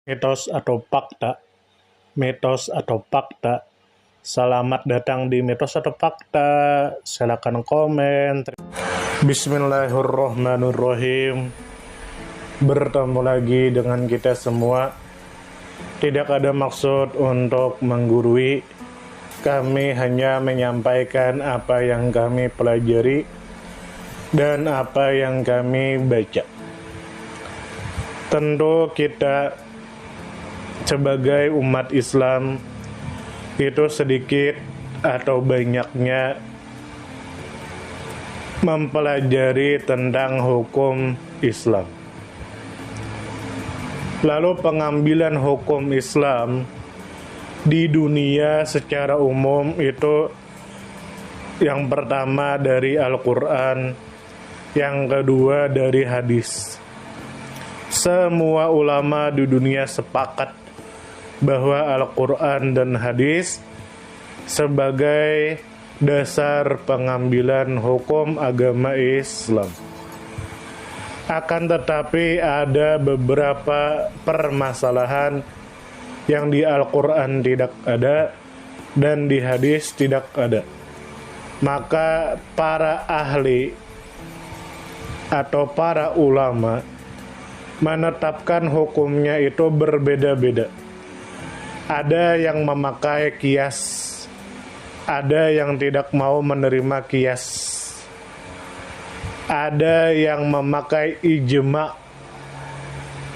Mitos atau fakta? Mitos atau fakta? Selamat datang di Mitos atau Fakta. Silakan komen. Bismillahirrahmanirrahim. Bertemu lagi dengan kita semua. Tidak ada maksud untuk menggurui. Kami hanya menyampaikan apa yang kami pelajari dan apa yang kami baca. Tentu kita sebagai umat Islam itu sedikit atau banyaknya mempelajari tentang hukum Islam. Lalu pengambilan hukum Islam di dunia secara umum itu yang pertama dari Al-Quran, yang kedua dari hadis. Semua ulama di dunia sepakat bahwa Al-Quran dan hadis sebagai dasar pengambilan hukum agama Islam. Akan tetapi ada beberapa permasalahan yang di Al-Quran tidak ada dan di hadis tidak ada. Maka para ahli atau para ulama menetapkan hukumnya itu berbeda-beda. Ada yang memakai kias, ada yang tidak mau menerima kias, ada yang memakai ijma,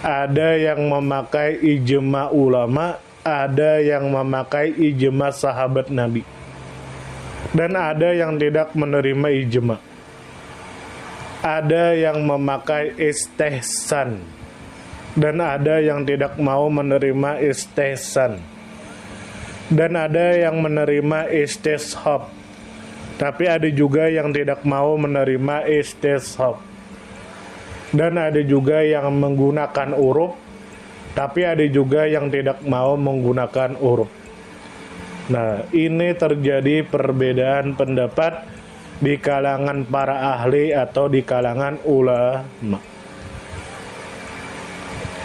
ada yang memakai ijma ulama, ada yang memakai ijma sahabat Nabi, dan ada yang tidak menerima ijma. Ada yang memakai istihsan dan ada yang tidak mau menerima istihsan, dan ada yang menerima istishab, tapi ada juga yang tidak mau menerima istishab, dan ada juga yang menggunakan uruf, tapi ada juga yang tidak mau menggunakan uruf. Nah, ini terjadi perbedaan pendapat di kalangan para ahli atau di kalangan ulama.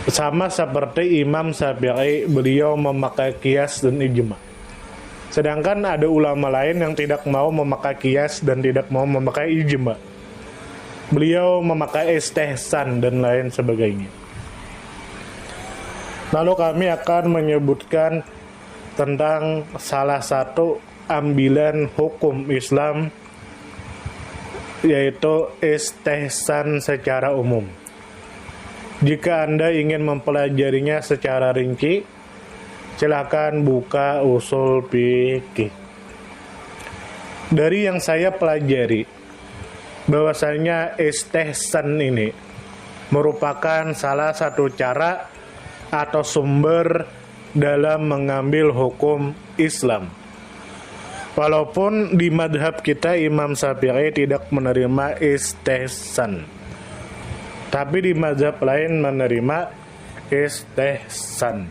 Sama seperti Imam Syafi'i, beliau memakai kias dan ijma. Sedangkan ada ulama lain yang tidak mau memakai kias dan tidak mau memakai ijma. Beliau memakai istihsan dan lain sebagainya. Lalu kami akan menyebutkan tentang salah satu ambilan hukum Islam, yaitu istihsan secara umum. Jika Anda ingin mempelajarinya secara rinci, silakan buka usul fikih. Dari yang saya pelajari, bahwasanya istihsan ini merupakan salah satu cara atau sumber dalam mengambil hukum Islam. Walaupun di madhab kita Imam Syafi'i tidak menerima istihsan, tapi di mazhab lain menerima istihsan.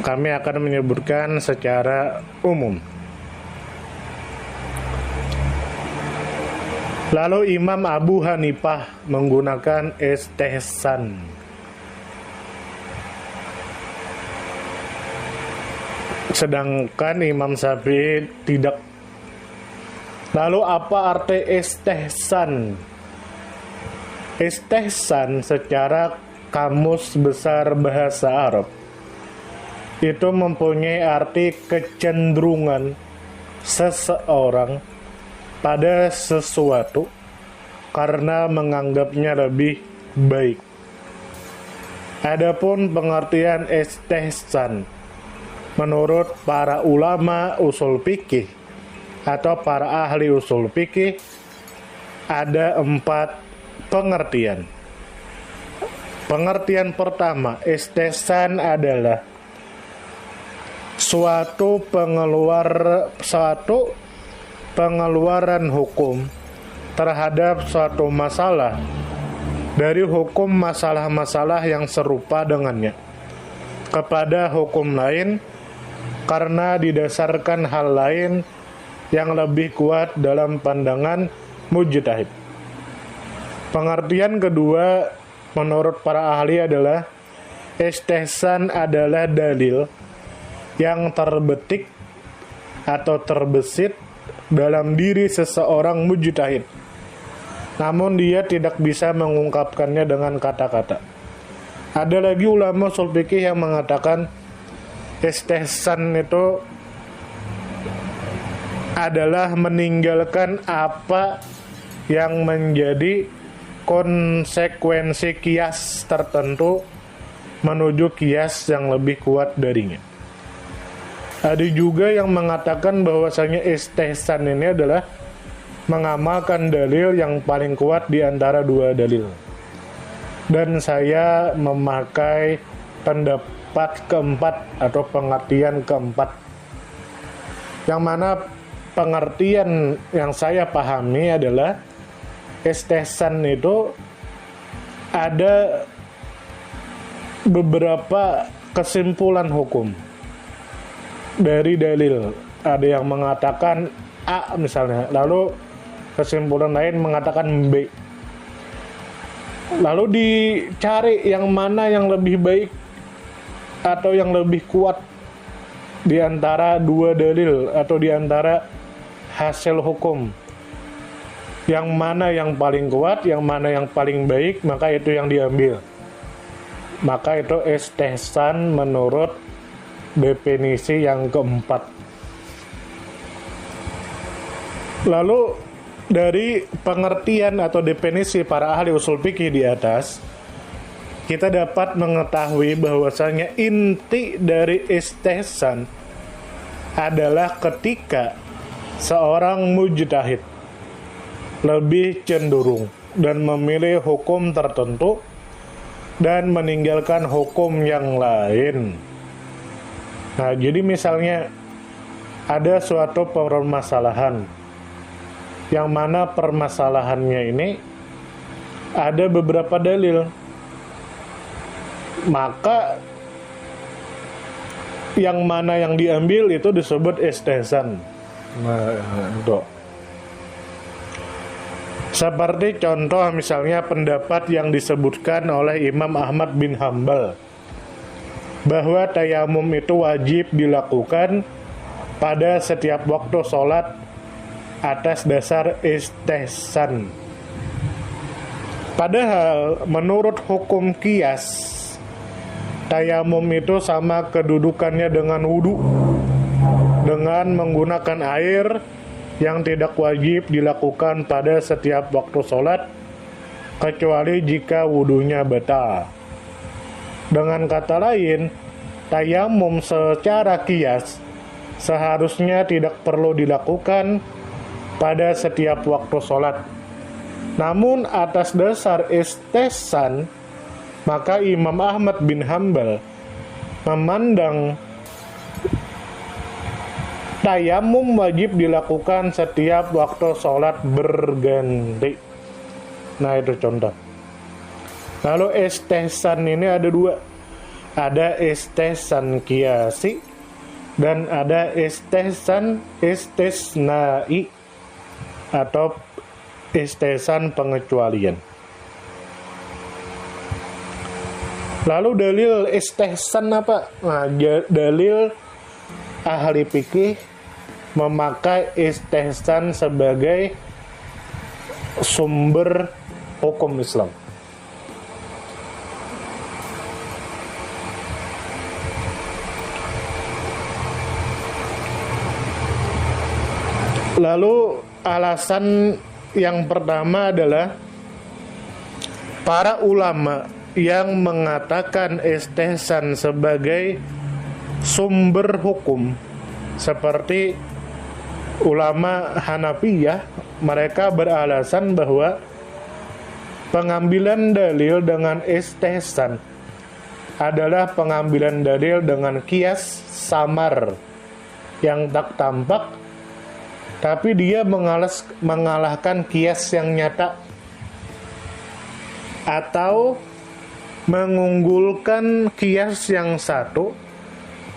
Kami akan menyebutkan secara umum. Lalu Imam Abu Hanifah menggunakan istihsan. Sedangkan Imam Syafi'i tidak. Lalu apa arti istihsan? Istihsan secara kamus besar bahasa Arab itu mempunyai arti kecenderungan seseorang pada sesuatu karena menganggapnya lebih baik. Adapun pengertian istihsan menurut para ulama usul fikih atau para ahli usul fikih ada 4 pengertian. Pengertian pertama, istihsan adalah suatu pengeluaran hukum terhadap suatu masalah dari hukum masalah-masalah yang serupa dengannya kepada hukum lain karena didasarkan hal lain yang lebih kuat dalam pandangan mujtahid. Pengertian kedua menurut para ahli adalah Istihsan adalah dalil yang terbetik atau terbesit dalam diri seseorang mujtahid, namun dia tidak bisa mengungkapkannya dengan kata-kata. Ada lagi ulama ushul fikih yang mengatakan istihsan itu adalah meninggalkan apa yang menjadi konsekuensi kias tertentu menuju kias yang lebih kuat darinya. Ada juga yang mengatakan bahwasanya istihsan ini adalah mengamalkan dalil yang paling kuat di antara dua dalil. Dan saya memakai pendapat keempat atau pengertian keempat, yang mana pengertian yang saya pahami adalah istihsan itu ada beberapa kesimpulan hukum dari dalil. Ada yang mengatakan A misalnya, lalu kesimpulan lain mengatakan B. Lalu dicari yang mana yang lebih baik atau yang lebih kuat di antara dua dalil atau di antara hasil hukum. Yang mana yang paling kuat, yang mana yang paling baik, maka itu yang diambil. Maka itu istihsan menurut definisi yang keempat. Lalu dari pengertian atau definisi para ahli usul fikih di atas, kita dapat mengetahui bahwasanya inti dari istihsan adalah ketika seorang mujtahid lebih cenderung dan memilih hukum tertentu dan meninggalkan hukum yang lain. Nah, jadi misalnya ada suatu permasalahan yang mana permasalahannya ini ada beberapa dalil, maka yang mana yang diambil itu disebut istihsan. Nah, itu seperti contoh misalnya pendapat yang disebutkan oleh Imam Ahmad bin Hambal bahwa tayamum itu wajib dilakukan pada setiap waktu sholat atas dasar istihsan. Padahal menurut hukum qiyas, tayamum itu sama kedudukannya dengan wudu, dengan menggunakan air yang tidak wajib dilakukan pada setiap waktu sholat kecuali jika wudunya batal. Dengan kata lain, tayamum secara qiyas seharusnya tidak perlu dilakukan pada setiap waktu sholat. Namun atas dasar istihsan, maka Imam Ahmad bin Hambal memandang tayamum wajib dilakukan setiap waktu sholat berganti. Nah, itu contoh. Lalu istihsan ini ada dua. Ada istihsan qiyasi dan ada istihsan istisnai atau istihsan pengecualian. Lalu dalil istihsan apa? Nah, dalil ahli fikih memakai istihsan sebagai sumber hukum Islam. Lalu alasan yang pertama adalah para ulama yang mengatakan istihsan sebagai sumber hukum seperti ulama Hanafiyah, mereka beralasan bahwa pengambilan dalil dengan istihsan adalah pengambilan dalil dengan kias samar yang tak tampak, tapi dia mengalahkan kias yang nyata atau mengunggulkan kias yang satu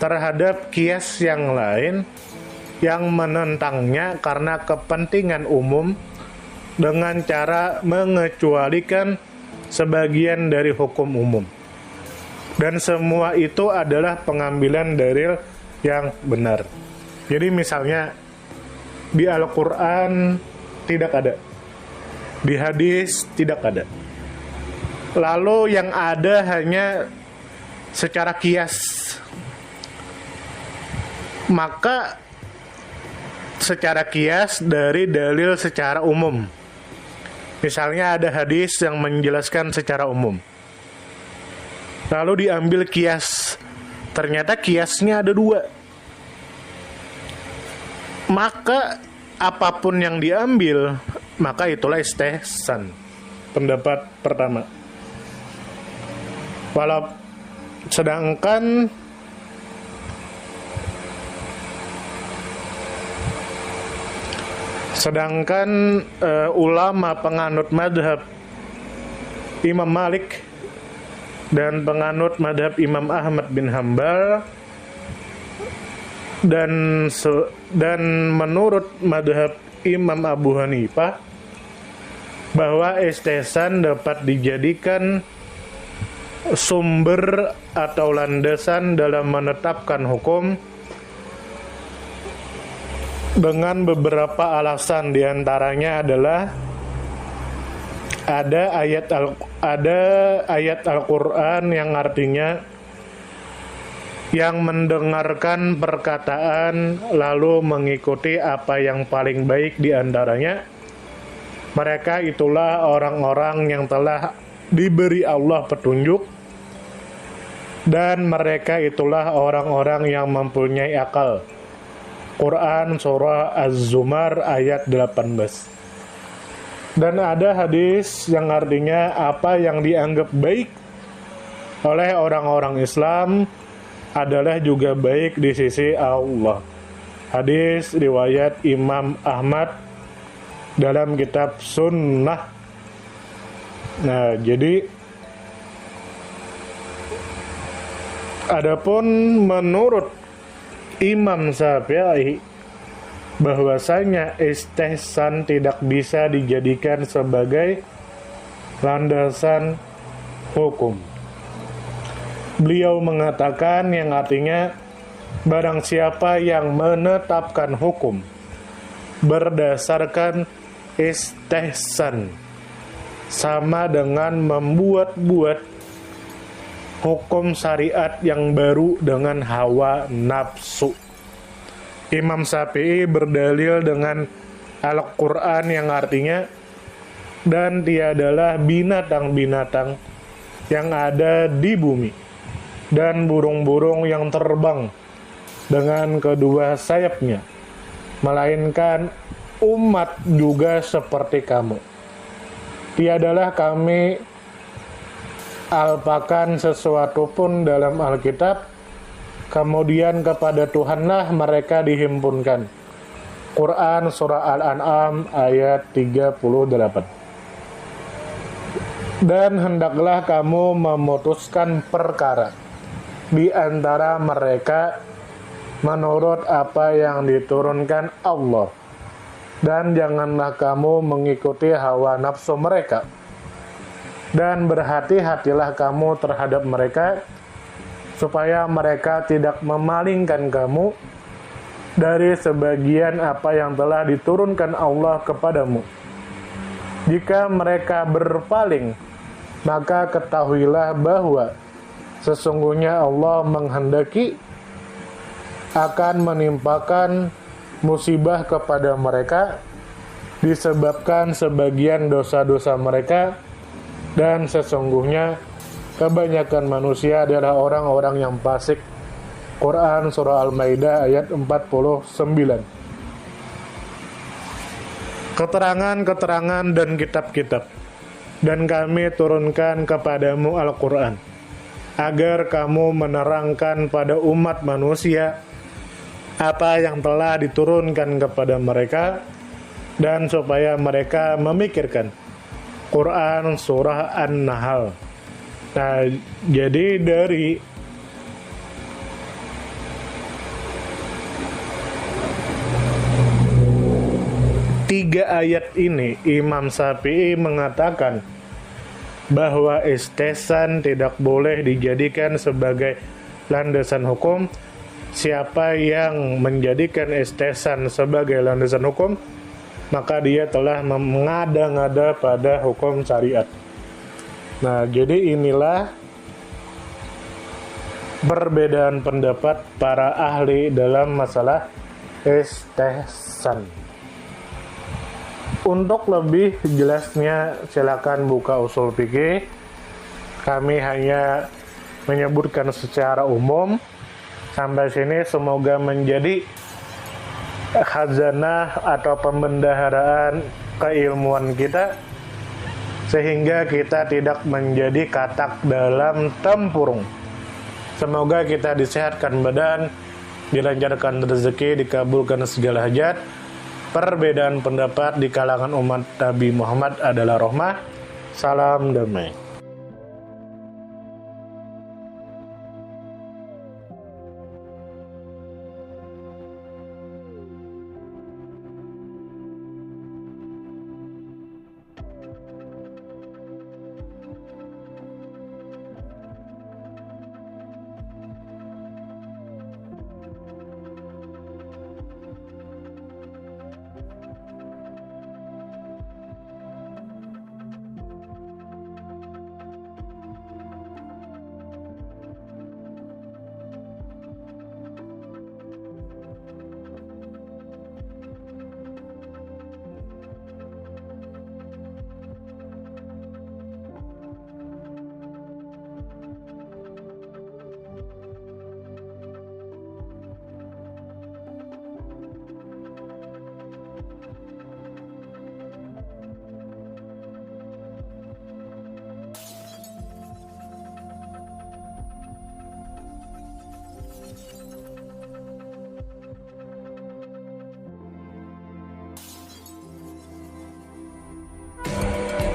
terhadap kias yang lain yang menentangnya karena kepentingan umum dengan cara mengecualikan sebagian dari hukum umum. Dan semua itu adalah pengambilan dalil yang benar. Jadi misalnya di Al-Quran tidak ada, di hadis tidak ada. Lalu yang ada hanya secara kias. Maka secara kias dari dalil secara umum. Misalnya ada hadis yang menjelaskan secara umum, lalu diambil kias. Ternyata kiasnya ada dua. Maka apapun yang diambil, maka itulah istihsan. Pendapat pertama. Sedangkan ulama penganut madhab Imam Malik dan penganut madhab Imam Ahmad bin Hambal dan menurut madhab Imam Abu Hanifah bahwa istihsan dapat dijadikan sumber atau landasan dalam menetapkan hukum dengan beberapa alasan. Diantaranya adalah ada ayat Al-Quran yang artinya yang mendengarkan perkataan lalu mengikuti apa yang paling baik diantaranya, mereka itulah orang-orang yang telah diberi Allah petunjuk, dan mereka itulah orang-orang yang mempunyai akal. Quran surah Az-Zumar ayat 18. Dan ada hadis yang artinya apa yang dianggap baik oleh orang-orang Islam adalah juga baik di sisi Allah. Hadis riwayat Imam Ahmad dalam kitab Sunnah. Nah, jadi adapun menurut Imam Syafi'i bahwasanya istihsan tidak bisa dijadikan sebagai landasan hukum. Beliau mengatakan yang artinya barang siapa yang menetapkan hukum berdasarkan istihsan sama dengan membuat-buat hukum syariat yang baru dengan hawa nafsu. Imam Syafi'i berdalil dengan Al-Quran yang artinya dan tiadalah binatang-binatang yang ada di bumi dan burung-burung yang terbang dengan kedua sayapnya, melainkan umat juga seperti kamu. Tiadalah kami alpakan sesuatu pun dalam Alkitab, kemudian kepada Tuhanlah mereka dihimpunkan. Quran surah Al-An'am ayat 38. Dan hendaklah kamu memutuskan perkara di antara mereka menurut apa yang diturunkan Allah, dan janganlah kamu mengikuti hawa nafsu mereka. Dan berhati-hatilah kamu terhadap mereka, supaya mereka tidak memalingkan kamu dari sebagian apa yang telah diturunkan Allah kepadamu. Jika mereka berpaling, maka ketahuilah bahwa sesungguhnya Allah menghendaki akan menimpakan musibah kepada mereka disebabkan sebagian dosa-dosa mereka, dan sesungguhnya kebanyakan manusia adalah orang-orang yang fasik. Quran surah Al-Maidah ayat 49. Keterangan-keterangan dan kitab-kitab, dan kami turunkan kepadamu Al-Quran agar kamu menerangkan pada umat manusia apa yang telah diturunkan kepada mereka, dan supaya mereka memikirkan. Quran surah An-Nahl. Nah, jadi dari tiga ayat ini Imam Syafi'i mengatakan bahwa istesan tidak boleh dijadikan sebagai landasan hukum. Siapa yang menjadikan istesan sebagai landasan hukum, maka dia telah mengada-ngada pada hukum syariat. Nah, jadi inilah perbedaan pendapat para ahli dalam masalah istesan. Untuk lebih jelasnya silakan buka usul fikih. Kami hanya menyebutkan secara umum. Sampai sini semoga menjadi khazanah atau pembendaharaan keilmuan kita, sehingga kita tidak menjadi katak dalam tempurung. Semoga kita disehatkan badan, dilancarkan rezeki, dikabulkan segala hajat. Perbedaan pendapat di kalangan umat Nabi Muhammad adalah rahmah. Salam damai.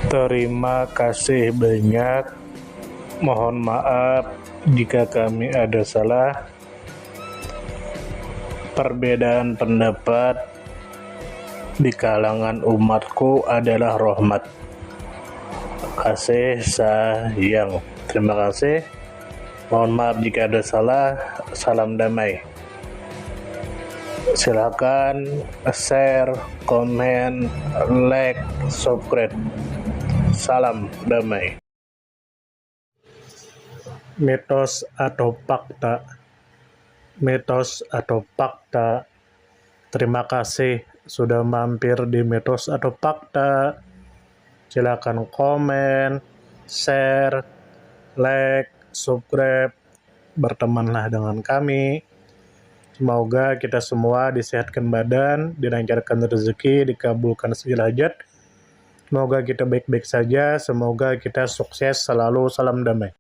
Terima kasih banyak. Mohon maaf jika kami ada salah. Perbedaan pendapat di kalangan umatku adalah rahmat. Kasih sayang. Terima kasih. Mohon maaf jika ada salah. Salam damai. Silakan share, komen, like, subscribe. Salam damai. Mitos atau fakta? Mitos atau fakta? Terima kasih sudah mampir di mitos atau fakta. Silakan komen, share, like, subscribe. Bertemanlah dengan kami. Semoga kita semua disehatkan badan, dilancarkan rezeki, dikabulkan segala hajat. Semoga kita baik-baik saja, semoga kita sukses selalu. Salam damai.